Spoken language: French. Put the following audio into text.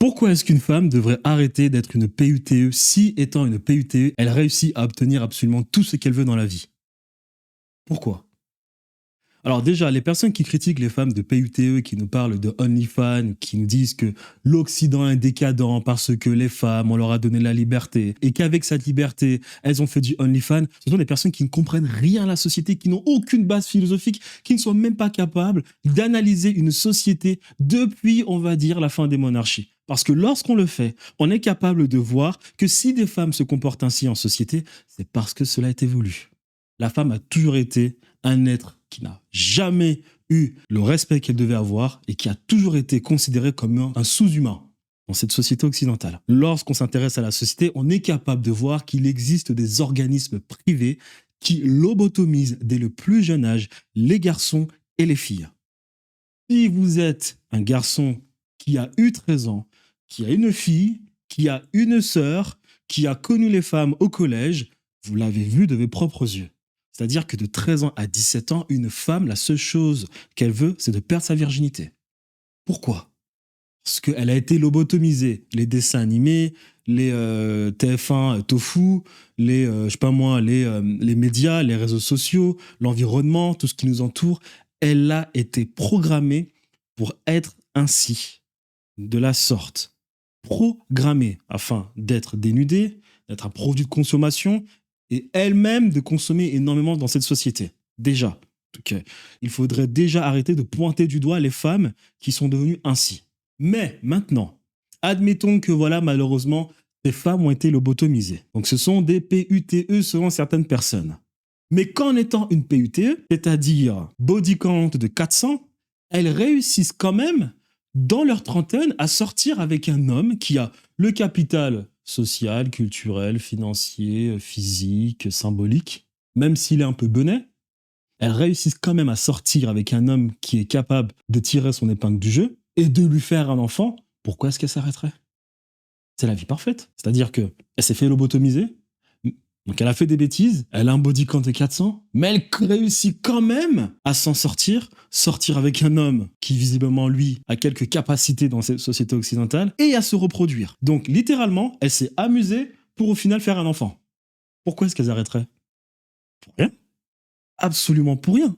Pourquoi est-ce qu'une femme devrait arrêter d'être une PUTE si, étant une PUTE, elle réussit à obtenir absolument tout ce qu'elle veut dans la vie? Pourquoi? Alors déjà, les personnes qui critiquent les femmes de PUTE, qui nous parlent de OnlyFans, qui nous disent que l'Occident est décadent parce que les femmes, on leur a donné la liberté et qu'avec cette liberté, elles ont fait du OnlyFans, ce sont des personnes qui ne comprennent rien à la société, qui n'ont aucune base philosophique, qui ne sont même pas capables d'analyser une société depuis, on va dire, la fin des monarchies. Parce que lorsqu'on le fait, on est capable de voir que si des femmes se comportent ainsi en société, c'est parce que cela est voulu. La femme a toujours été un être qui n'a jamais eu le respect qu'elle devait avoir et qui a toujours été considéré comme un sous-humain dans cette société occidentale. Lorsqu'on s'intéresse à la société, on est capable de voir qu'il existe des organismes privés qui lobotomisent dès le plus jeune âge les garçons et les filles. Si vous êtes un garçon qui a eu 13 ans, qui a une fille, qui a une sœur, qui a connu les femmes au collège, vous l'avez vu de vos propres yeux. C'est-à-dire que de 13 ans à 17 ans, une femme, la seule chose qu'elle veut, c'est de perdre sa virginité. Pourquoi? Parce qu'elle a été lobotomisée. Les dessins animés, les TF1 Tofu, les, je sais pas moi, les médias, les réseaux sociaux, l'environnement, tout ce qui nous entoure, elle a été programmée pour être ainsi, de la sorte. Programmée afin d'être dénudée, d'être un produit de consommation, et elle-même de consommer énormément dans cette société. Déjà. Donc, il faudrait déjà arrêter de pointer du doigt les femmes qui sont devenues ainsi. Mais maintenant, admettons que voilà, malheureusement, ces femmes ont été lobotomisées. Donc ce sont des PUTE selon certaines personnes. Mais qu'en étant une PUTE, c'est-à-dire body count de 400, elles réussissent quand même, dans leur trentaine, à sortir avec un homme qui a le capital social, culturel, financier, physique, symbolique, même s'il est un peu benet, elles réussissent quand même à sortir avec un homme qui est capable de tirer son épingle du jeu et de lui faire un enfant. Pourquoi est-ce qu'elle s'arrêterait? C'est la vie parfaite. C'est-à-dire qu'elle s'est fait lobotomiser, donc elle a fait des bêtises, elle a un body count de 400, mais elle réussit quand même à s'en sortir, sortir avec un homme qui visiblement, lui, a quelques capacités dans cette société occidentale, et à se reproduire. Donc littéralement, elle s'est amusée pour au final faire un enfant. Pourquoi est-ce qu'elles arrêteraient? Pour rien. Absolument pour rien.